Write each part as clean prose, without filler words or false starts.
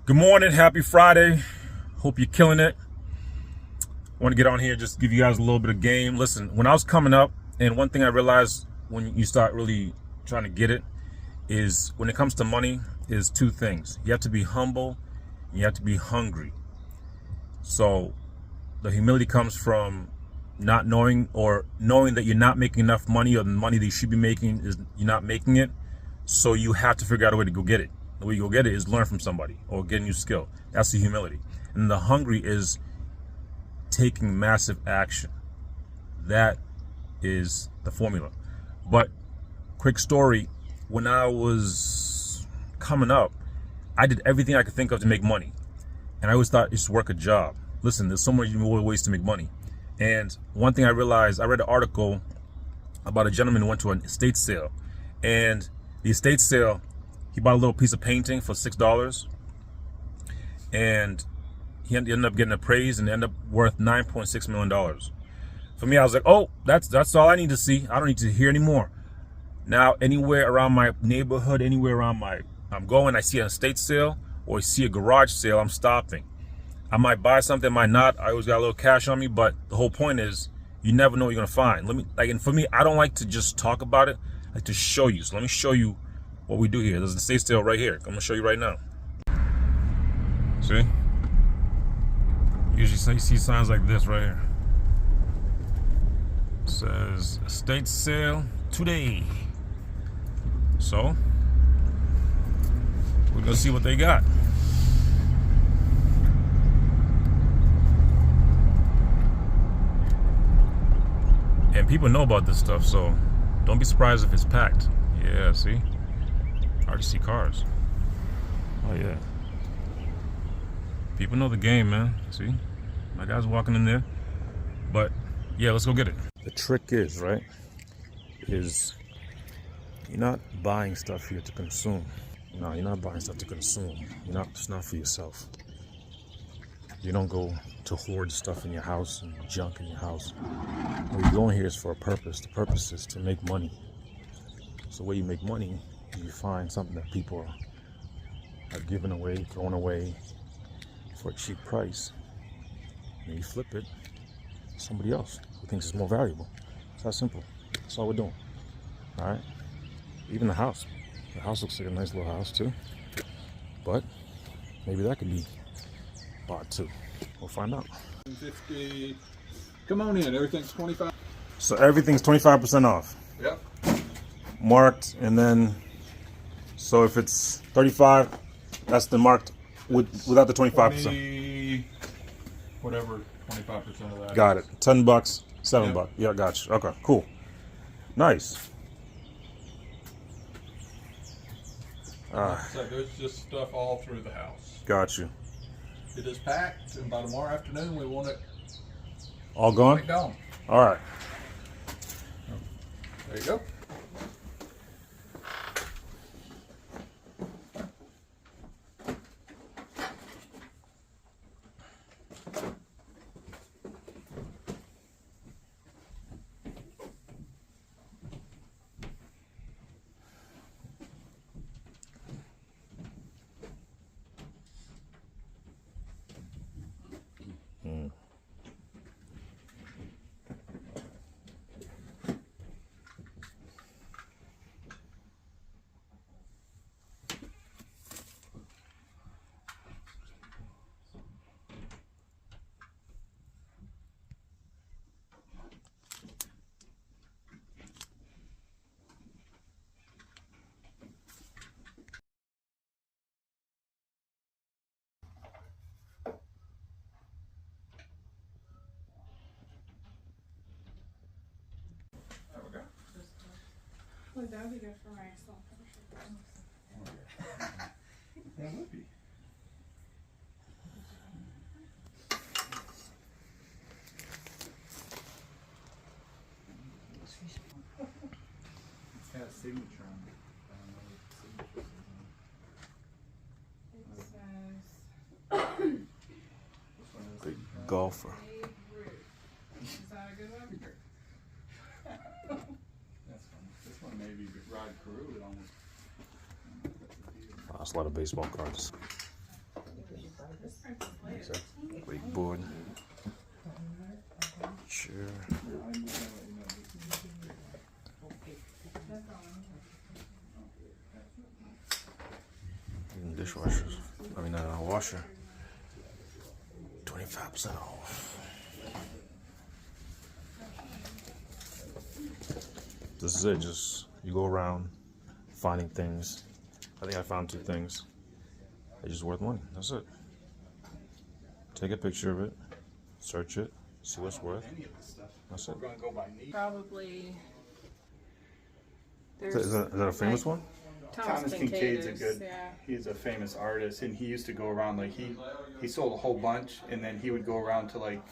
Good morning, happy Friday. Hope you're killing it. I want to get on here, just give you guys a little bit of game. Listen, when I was coming up, and one thing I realized when you start really trying to get it is when it comes to money is two things. You have to be humble and you have to be hungry. So the humility comes from not knowing or knowing that you're not making enough money, or the money that you should be making is you're not making it. So you have to figure out a way to go get it. The way you go get it is learn from somebody or get a new skill. That's the humility. And the hungry is taking massive action. That is the formula. But quick story, when I was coming up, I did everything I could think of to make money. And I always thought it's work a job. Listen, there's so many more ways to make money. And one thing I realized, I read an article about a gentleman who went to an estate sale. And the estate sale, he bought a little piece of painting for $6. And he ended up getting appraised and ended up worth $9.6 million. For me, I was like, oh, that's all I need to see. I don't need to hear anymore. Now, anywhere around my neighborhood, anywhere around I'm going, I see an estate sale or I see a garage sale, I'm stopping. I might buy something, I might not. I always got a little cash on me, but the whole point is you never know what you're gonna find. And for me, I don't like to just talk about it. I like to show you. So let me show you what we do here. There's an estate sale right here. I'm gonna show you right now. See? Usually you see signs like this right here. It says estate sale today. So we're gonna see what they got. And people know about this stuff, so don't be surprised if it's packed. Yeah, see? I already see cars. Oh yeah. People know the game, man. See? My guy's walking in there. But yeah, let's go get it. The trick is, right, is you're not buying stuff here to consume. No, you're not buying stuff to consume. It's not for yourself. You don't go to hoard stuff in your house and junk in your house. What you're going here is for a purpose. The purpose is to make money. So where you make money, you find something that people are giving away, throwing away for a cheap price. And you flip it to somebody else who thinks it's more valuable. It's that simple. That's all we're doing. All right? Even the house. The house looks like a nice little house too. But maybe that could be bought too. We'll find out. 50. Come on in. Everything's 25. So everything's 25% off. Yep. Marked, and then so if it's 35, that's the marked without the 25%. 20, whatever 25% of that. Got it. $10, $7. Yep. Yeah, got you. Okay, cool. Nice. So there's just stuff all through the house. Got you. It is packed, and by tomorrow afternoon we want it All gone? gone. All right. There you go. There we go. Well, that would be good for my soul. That would be. It's got a signature on it. I don't know what the signature It says is. Big golfer. Babe Ruth. Is that a good one? That's funny. This one maybe Rod Carew would almost. That's a lot of baseball cards. Wakeboard. Chair. Even dishwashers. I mean, washer. 25% off. This is it. Just you go around finding things. I think I found 2 things. They're just worth money. That's it. Take a picture of it, search it, see what's worth. That's it. Probably. Is that a famous one? Thomas Kincaid's a is, good. Yeah. He's a famous artist, and he used to go around like he sold a whole bunch, and then he would go around to like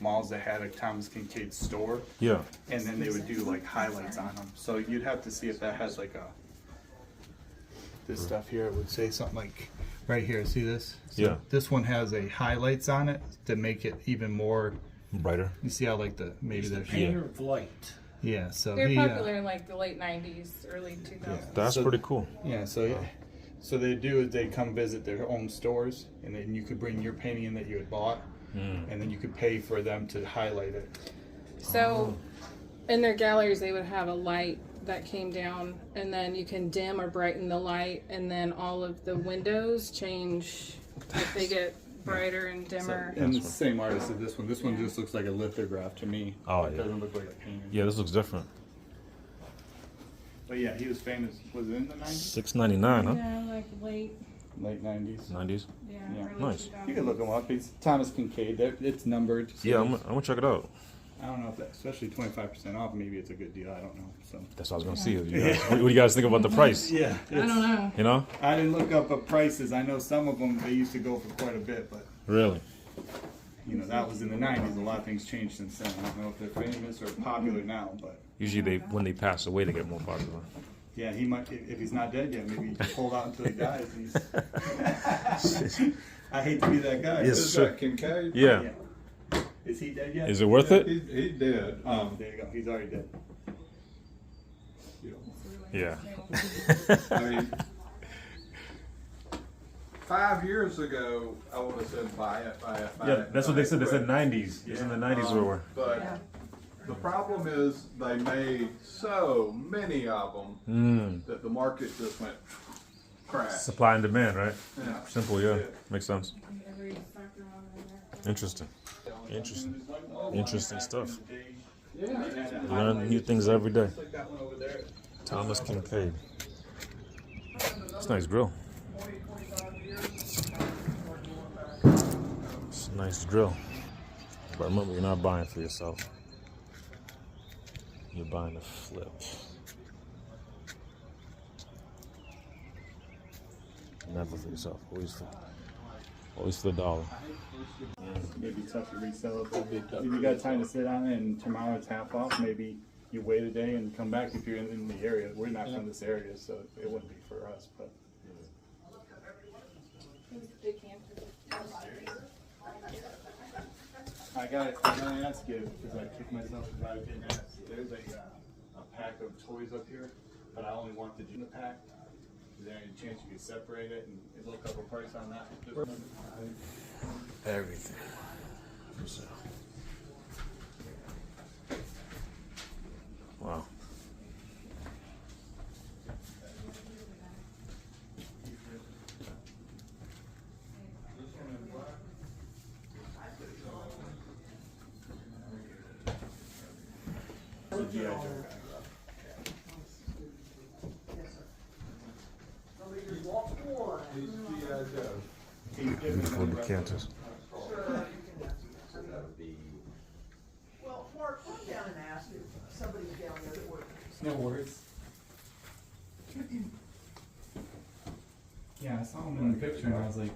malls that had a Thomas Kincaid store, Yeah. and then they would do like highlights on them. So you'd have to see if that has like a. This stuff here it would say something like right here. See this? So Yeah. This one has a highlights on it to make it even more. Brighter. You see how like the maybe there's Painter of light. yeah. So They're he, popular in like the late 90s, early 2000s. That's So- pretty cool. Yeah, so they do is they come visit their own stores, and then you could bring your painting in that you had bought, and then you could pay for them to highlight it. So, in their galleries, they would have a light that came down, and then you can dim or brighten the light, and then all of the windows change. Like they get brighter and dimmer. And the same artist did this one. This one just looks like a lithograph to me. Oh, It yeah. doesn't look like a painting. Yeah, this looks different. But yeah, he was famous. Was it in the 90s? $6.99, huh? Yeah, like late, Late 90s. 90s. yeah, Yeah. early Nice. 2000s. You can look him up. He's Thomas Kincaid. It's numbered. So Yeah, I'm gonna check it out. I don't know if that, especially 25% off, maybe it's a good deal. I don't know. So. That's what I was gonna see. You guys, what do you guys think about the price? Yeah. I don't know. You know? I didn't look up prices. I know some of them, they used to go for quite a bit, but Really? you know, that was in the 90s. A lot of things changed since then. I don't know if they're famous or popular now, but Usually when they pass away, they get more popular. yeah, he might, if he's not dead yet, maybe he can hold out until he dies. He's, I hate to be that guy. Yes. Is that Kincaid? Yeah. Yeah. Is he dead yet? Is it worth it? He did. There you go. He's already dead. Yeah. I mean, 5 years ago, I would have said buy it, buy it, buy Yeah, it. that's what they said. They said But, 90s. It's in the 90s where we're. But the problem is they made so many of them that the market just went crash. Supply and demand, right? Yeah. Simple, yeah. Makes sense. Every factor on in there. Interesting. Interesting stuff. Yeah. You learn new things every day. Like that one over there. Thomas Kincaid. It's a nice grill. It's a nice drill. But remember, you're not buying for yourself. You're buying to flip. Never for yourself. Always for the dollar. It'd be tough to resell it. If you got time to sit on it and tomorrow it's half off, maybe you wait a day and come back if you're in the area. We're not from this area, so it wouldn't be for us. But I gotta ask you, because I kick myself if I didn't ask. There's a pack of toys up here, but I only want the junior pack. Is there any chance you could separate it and look up a price on that? Everything. Wow. Beautiful decanters. Well, Mark, come down and ask if somebody's down there that works. No worries. Yeah, I saw him in the picture and I was like,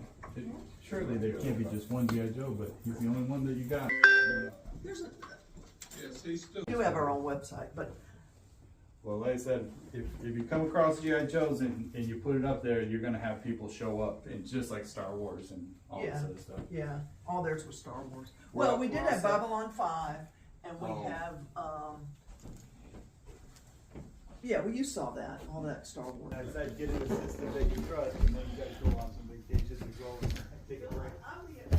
surely there can't be just one G.I. Joe, but he's the only one that you got. There's a, Yes, he's still. we do have our own website, but Well, like I said, if you come across G.I. Joes and you put it up there, you're gonna have people show up. It's just like Star Wars and all this Yeah. other stuff. yeah, all theirs was Star Wars. Well, we did have Babylon 5, and we Oh. have, yeah, well, you saw that, all that Star Wars. I said, get in a system that you trust, and then you guys go on some vacations and go and take a break. I'm the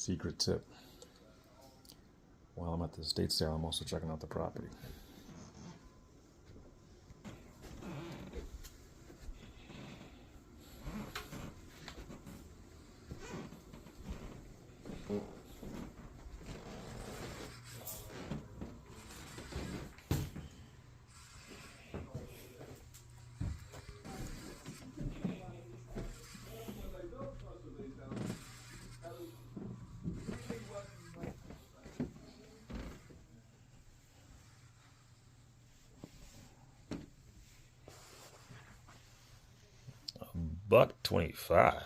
Secret tip. While I'm at the estate sale, I'm also checking out the property. $1.25.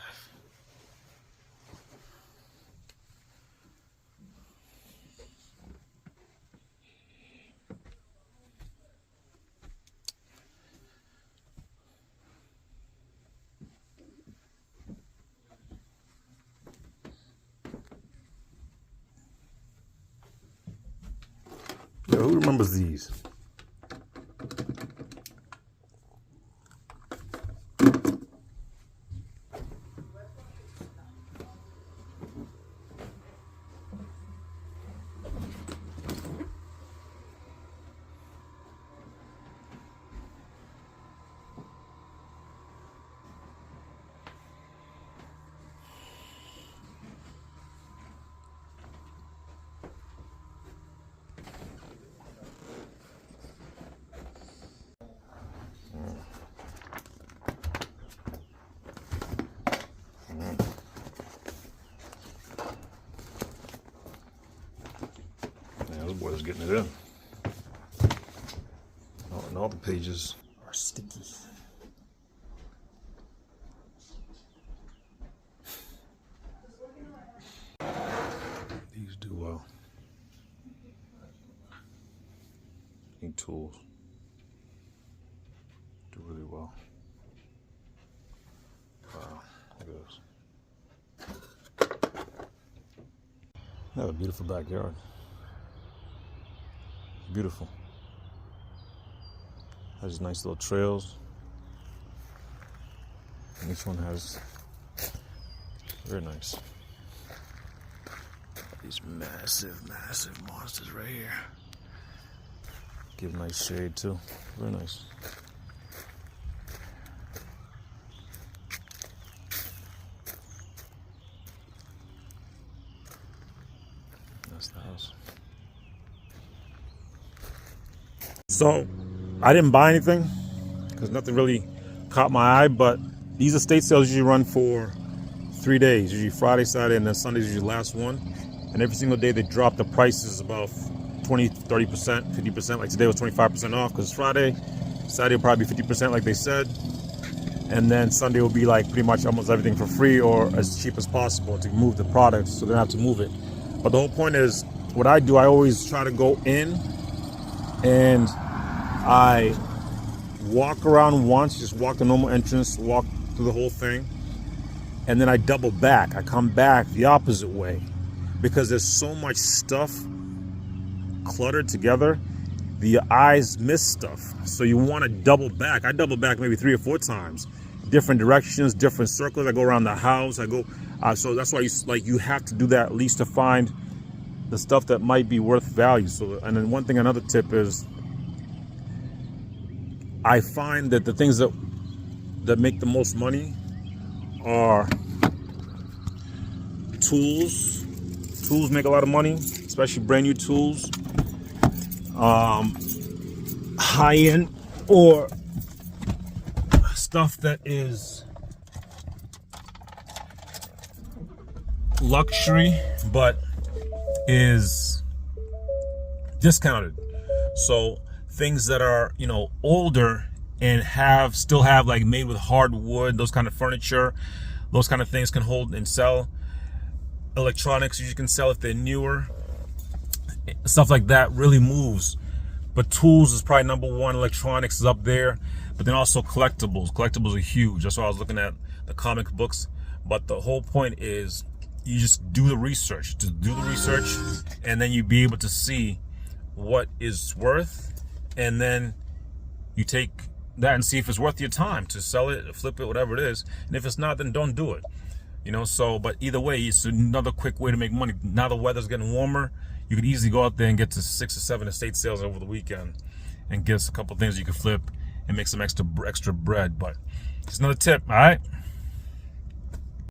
Yo, who remembers these? This boy's getting it in. And all the pages are sticky. These do well. Need tools. Do really well. Wow, look at this. They have a beautiful backyard. Beautiful. Has nice little trails. And each one has very nice. These massive monsters right here. Give nice shade too. Very nice. That's the house. So, I didn't buy anything because nothing really caught my eye, but these estate sales usually run for 3 days, usually Friday, Saturday, and then Sunday's usually the last one. And every single day they drop the prices about 20, 30%, 50%. Like today was 25% off because it's Friday. Saturday will probably be 50% like they said. And then Sunday will be like pretty much almost everything for free or as cheap as possible to move the product so they don't have to move it. But the whole point is, what I do, I always try to go in and I walk around once, just walk the normal entrance, walk through the whole thing, and then I double back. I come back the opposite way because there's so much stuff cluttered together, the eyes miss stuff. So you want to double back. I double back maybe 3 or 4 times, different directions, different circles. I go around the house. I go, so that's why you have to do that at least to find the stuff that might be worth value. So, and then one thing, another tip is, I find that the things that make the most money are tools. Tools make a lot of money, especially brand new tools. High-end or stuff that is luxury but is discounted. So things that are, older and still have like made with hardwood, those kind of furniture, those kind of things can hold and sell. Electronics you can sell if they're newer. Stuff like that really moves. But tools is probably number one. Electronics is up there. But then also collectibles. Collectibles are huge. That's why I was looking at the comic books. But the whole point is you just do the research. Just do the research and then you be able to see what is worth. And then you take that and see if it's worth your time to sell it, flip it, whatever it is. And if it's not, then don't do it. You know, so, but either way, it's another quick way to make money. Now the weather's getting warmer, you could easily go out there and get to 6 or 7 estate sales over the weekend and get us a couple things you can flip and make some extra bread. But it's another tip, all right?